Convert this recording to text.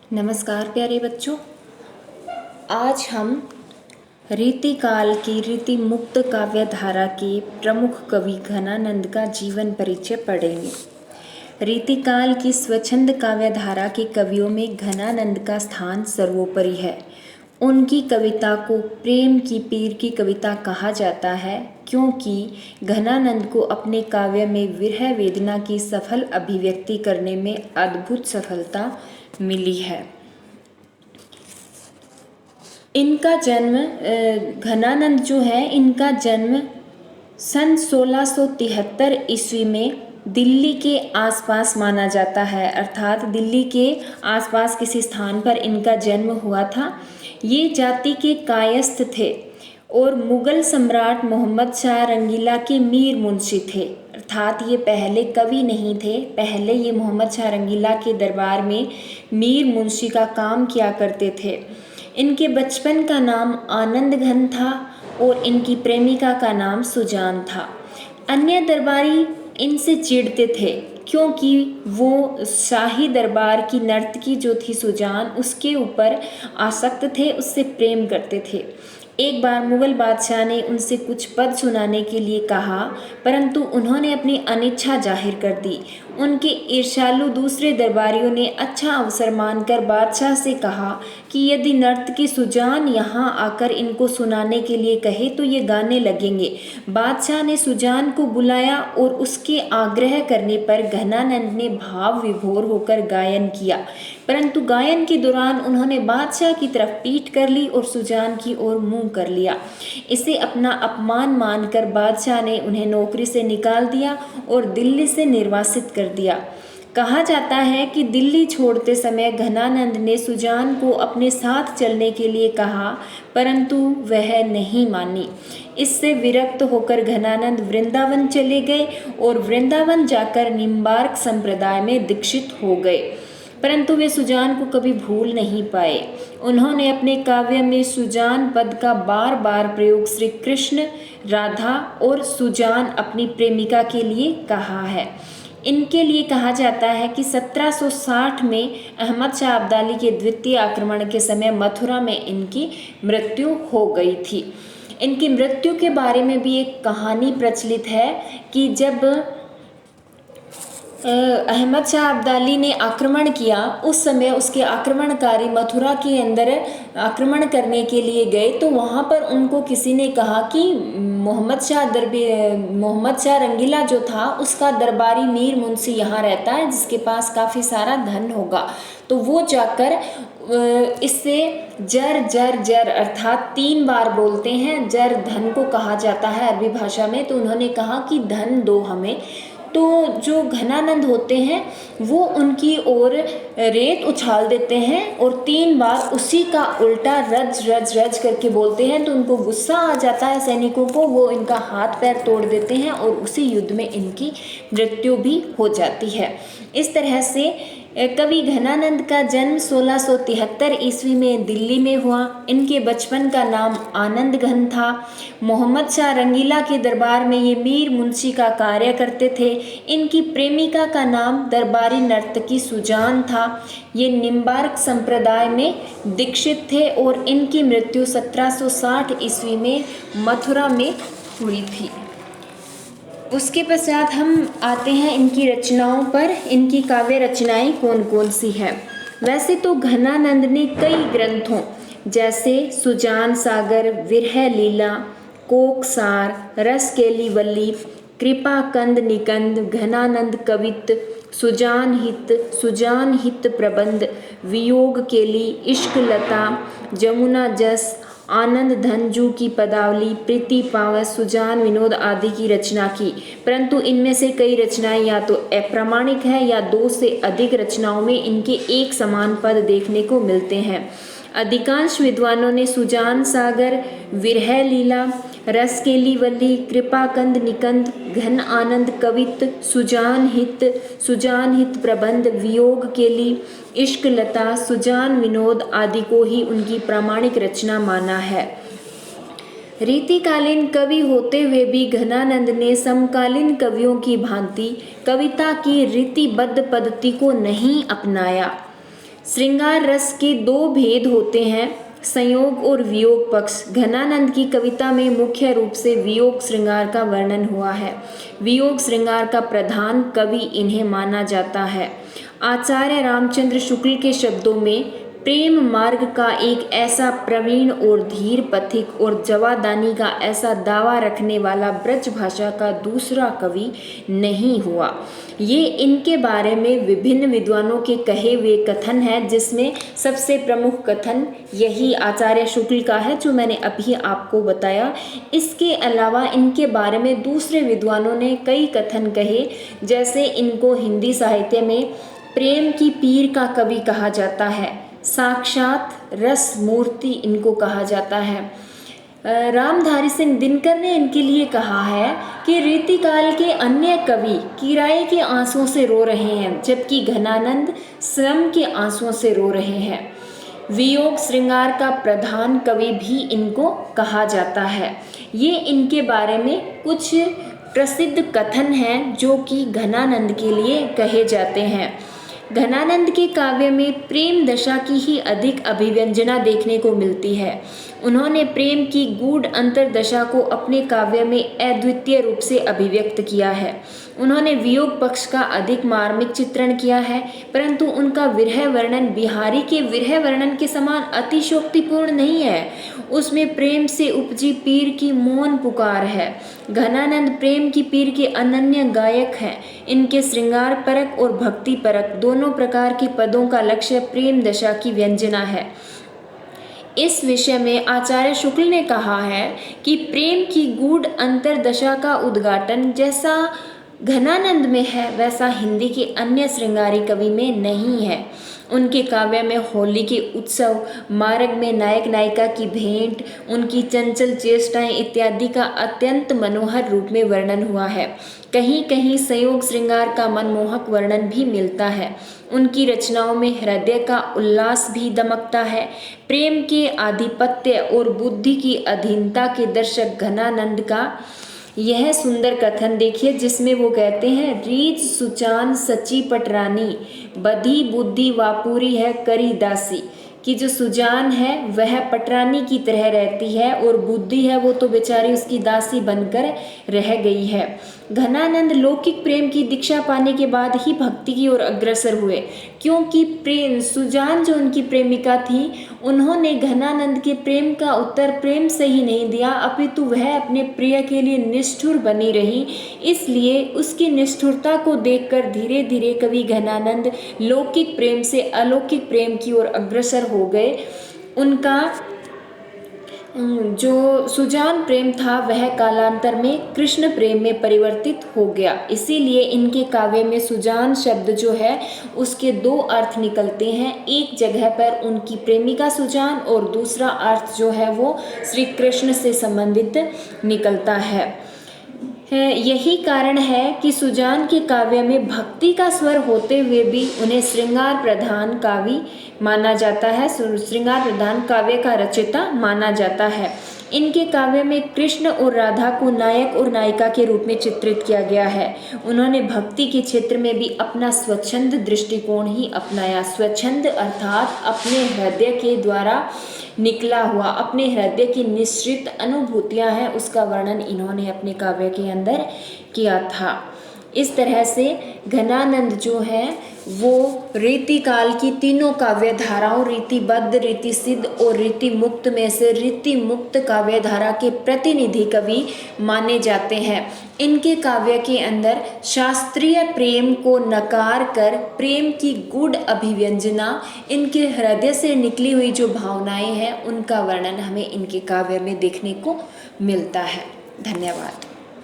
नमस्कार प्यारे बच्चों। आज हम रीतिकाल की रीति मुक्त काव्य धारा के प्रमुख कवि घनानंद का जीवन परिचय पढ़ेंगे। रीतिकाल की स्वच्छंद काव्य धारा के कवियों में घनानंद का स्थान सर्वोपरि है। उनकी कविता को प्रेम की पीर की कविता कहा जाता है, क्योंकि घनानंद को अपने काव्य में विरह वेदना की सफल अभिव्यक्ति करने में अद्भुत सफलता मिली है। इनका जन्म घनानंद जो है, इनका जन्म सन 1673 ईस्वी में दिल्ली के आसपास माना जाता है, अर्थात दिल्ली के आसपास किसी स्थान पर इनका जन्म हुआ था। ये जाति के कायस्थ थे और मुगल सम्राट मोहम्मद शाह रंगीला के मीर मुंशी थे, अर्थात ये पहले कवि नहीं थे। पहले ये मोहम्मद शाह रंगीला के दरबार में मीर मुंशी का काम किया करते थे। इनके बचपन का नाम आनंद घन था और इनकी प्रेमिका का नाम सुजान था। अन्य दरबारी इनसे चिढ़ते थे, क्योंकि वो शाही दरबार की नर्तकी जो थी सुजान, उसके ऊपर आसक्त थे, उससे प्रेम करते थे। एक बार मुगल बादशाह ने उनसे कुछ पद सुनाने के लिए कहा, परंतु उन्होंने अपनी अनिच्छा जाहिर कर दी। उनके ईर्ष्यालु दूसरे दरबारियों ने अच्छा अवसर मानकर बादशाह से कहा कि यदि नर्तकी सुजान यहाँ आकर इनको सुनाने के लिए कहे तो ये गाने लगेंगे। बादशाह ने सुजान को बुलाया और उसके आग्रह करने पर घनानंद ने भाव विभोर होकर गायन किया, परंतु गायन के दौरान उन्होंने बादशाह की तरफ पीठ कर ली और सुजान की ओर मुंह कर लिया। इसे अपना अपमान मानकर बादशाह ने उन्हें नौकरी से निकाल दिया और दिल्ली से निर्वासित कर दिया। कहा जाता है कि दिल्ली छोड़ते समय घनानंद ने सुजान को अपने साथ चलने के लिए कहा, परंतु वह नहीं मानी। इससे विरक्त होकर घनानंद वृंदावन चले गए और वृंदावन जाकर निम्बार्क संप्रदाय में दीक्षित हो गए, परंतु वे सुजान को कभी भूल नहीं पाए। उन्होंने अपने काव्य में सुजान पद का बार बार प्रयोग श्री कृष्ण, राधा और सुजान अपनी प्रेमिका के लिए कहा है। इनके लिए कहा जाता है कि 1760 में अहमद शाह अब्दाली के द्वितीय आक्रमण के समय मथुरा में इनकी मृत्यु हो गई थी। इनकी मृत्यु के बारे में भी एक कहानी प्रचलित है कि जब अहमद शाह अब्दाली ने आक्रमण किया, उस समय उसके आक्रमणकारी मथुरा के अंदर आक्रमण करने के लिए गए, तो वहाँ पर उनको किसी ने कहा कि मोहम्मद शाह रंगीला जो था, उसका दरबारी मीर मुंशी यहाँ रहता है, जिसके पास काफ़ी सारा धन होगा। तो वो जाकर इससे जर जर जर अर्थात 3 बार बोलते हैं, जर धन को कहा जाता है अरबी भाषा में, तो उन्होंने कहा कि धन दो हमें। तो जो घनानंद होते हैं वो उनकी ओर रेत उछाल देते हैं और 3 बार उसी का उल्टा रज रज रज करके बोलते हैं, तो उनको गुस्सा आ जाता है सैनिकों को। वो इनका हाथ पैर तोड़ देते हैं और उसी युद्ध में इनकी मृत्यु भी हो जाती है। इस तरह से कवि घनानंद का जन्म 1673 ईस्वी में दिल्ली में हुआ। इनके बचपन का नाम आनंद घन था। मोहम्मद शाह रंगीला के दरबार में ये मीर मुंशी का कार्य करते थे। इनकी प्रेमिका का नाम दरबारी नर्तकी सुजान था। ये निम्बार्क संप्रदाय में दीक्षित थे और इनकी मृत्यु 1760 ईस्वी में मथुरा में हुई थी। उसके पश्चात हम आते हैं इनकी रचनाओं पर। इनकी काव्य रचनाएं कौन कौन सी हैं? वैसे तो घनानंद ने कई ग्रंथों जैसे सुजान सागर, विरह लीला, कोकसार, रस केली वल्ली, कृपा कंद निकंद, घनानंद कवित, सुजान हित प्रबंध, वियोग केली, इश्क लता, जमुना जस, आनंद धनजू की पदावली, प्रीति पावस, सुजान विनोद आदि की रचना की, परंतु इनमें से कई रचनाएं या तो अप्रामाणिक है या 2 से अधिक रचनाओं में इनके एक समान पद देखने को मिलते हैं। अधिकांश विद्वानों ने सुजान सागर, विरह लीला, रस केली वल्ली, कृपा कंद निकंद, घन आनंद कवित, सुजान हित प्रबंध, वियोग केली, इश्क लता, सुजान विनोद आदि को ही उनकी प्रामाणिक रचना माना है। रीतिकालीन कवि होते हुए भी घनानंद ने समकालीन कवियों की भांति कविता की रीतिबद्ध पद्धति को नहीं अपनाया। श्रृंगार रस के दो भेद होते हैं, संयोग और वियोग पक्ष। घनानंद की कविता में मुख्य रूप से वियोग श्रृंगार का वर्णन हुआ है। वियोग श्रृंगार का प्रधान कवि इन्हें माना जाता है। आचार्य रामचंद्र शुक्ल के शब्दों में प्रेम मार्ग का एक ऐसा प्रवीण और धीर पथिक और जवादानी का ऐसा दावा रखने वाला ब्रज भाषा का दूसरा कवि नहीं हुआ। ये इनके बारे में विभिन्न विद्वानों के कहे हुए कथन है, जिसमें सबसे प्रमुख कथन यही आचार्य शुक्ल का है जो मैंने अभी आपको बताया। इसके अलावा इनके बारे में दूसरे विद्वानों ने कई कथन कहे, जैसे इनको हिंदी साहित्य में प्रेम की पीर का कवि कहा जाता है, साक्षात रस मूर्ति इनको कहा जाता है। रामधारी सिंह दिनकर ने इनके लिए कहा है कि रीतिकाल के अन्य कवि किराए के आंसुओं से रो रहे हैं, जबकि घनानंद श्रम के आंसुओं से रो रहे हैं। वियोग श्रृंगार का प्रधान कवि भी इनको कहा जाता है। ये इनके बारे में कुछ प्रसिद्ध कथन हैं जो कि घनानंद के लिए कहे जाते हैं। घनानंद के काव्य में प्रेम दशा की ही अधिक अभिव्यंजना देखने को मिलती है। उन्होंने प्रेम की गूढ़ अंतरदशा को अपने काव्य में अद्वितीय रूप से अभिव्यक्त किया है। उन्होंने वियोग पक्ष का अधिक मार्मिक चित्रण किया है, परंतु उनका विरह वर्णन बिहारी के विरह वर्णन के समान अतिशयोक्तिपूर्ण नहीं है। उसमें प्रेम से उपजी पीर की मौन पुकार है। घनानंद प्रेम की पीर के अनन्य गायक हैं। इनके श्रृंगार परक और भक्ति परक दोनों प्रकार के पदों का लक्ष्य प्रेम दशा की व्यंजना है। इस विषय में आचार्य शुक्ल ने कहा है कि प्रेम की गूढ़ अंतरदशा का उद्घाटन जैसा घनानंद में है, वैसा हिंदी के अन्य श्रृंगारी कवि में नहीं है। उनके काव्य में होली के उत्सव, मार्ग में नायक नायिका की भेंट, उनकी चंचल चेष्टाएं इत्यादि का अत्यंत मनोहर रूप में वर्णन हुआ है। कहीं कहीं संयोग श्रृंगार का मनमोहक वर्णन भी मिलता है। उनकी रचनाओं में हृदय का उल्लास भी दमकता है। प्रेम के आधिपत्य और बुद्धि की अधीनता के दर्शक घनानंद का यह सुंदर कथन देखिए, जिसमें वो कहते हैं, रीच सुचान सची पटरानी, बधी बुद्धि वापुरी है करी दासी। कि जो सुजान है वह पटरानी की तरह रहती है और बुद्धि है वो तो बेचारी उसकी दासी बनकर रह गई है। घनानंद लौकिक प्रेम की दीक्षा पाने के बाद ही भक्ति की ओर अग्रसर हुए, क्योंकि प्रेम सुजान जो उनकी प्रेमिका थी, उन्होंने घनानंद के प्रेम का उत्तर प्रेम से ही नहीं दिया, अपितु वह अपने प्रिय के लिए निष्ठुर बनी रही। इसलिए उसकी निष्ठुरता को देखकर धीरे धीरे कवि घनानंद लौकिक प्रेम से अलौकिक प्रेम की ओर अग्रसर हो गए। उनका जो सुजान प्रेम था वह कालांतर में कृष्ण प्रेम में परिवर्तित हो गया। इसीलिए इनके काव्य में सुजान शब्द जो है उसके दो अर्थ निकलते हैं। एक जगह पर उनकी प्रेमिका सुजान और दूसरा अर्थ जो है वो श्री कृष्ण से संबंधित निकलता है। यही कारण है कि सुजान के काव्य में भक्ति का स्वर होते हुए भी उन्हें श्रृंगार प्रधान काव्य माना जाता है, श्रृंगार प्रधान काव्य का रचयिता माना जाता है। इनके काव्य में कृष्ण और राधा को नायक और नायिका के रूप में चित्रित किया गया है। उन्होंने भक्ति के क्षेत्र में भी अपना स्वच्छंद दृष्टिकोण ही अपनाया। स्वच्छंद अर्थात अपने हृदय के द्वारा निकला हुआ, अपने हृदय की निश्चित अनुभूतियां हैं, उसका वर्णन इन्होंने अपने काव्य के अंदर किया था। इस तरह से घनानंद जो है वो रीति काल की तीनों काव्य धाराओं, रीतिबद्ध, रीति सिद्ध और रीति मुक्त में से रीति मुक्त काव्य धारा के प्रतिनिधि कवि माने जाते हैं। इनके काव्य के अंदर शास्त्रीय प्रेम को नकार कर प्रेम की गूढ़ अभिव्यंजना, इनके हृदय से निकली हुई जो भावनाएं हैं, उनका वर्णन हमें इनके काव्य में देखने को मिलता है। धन्यवाद।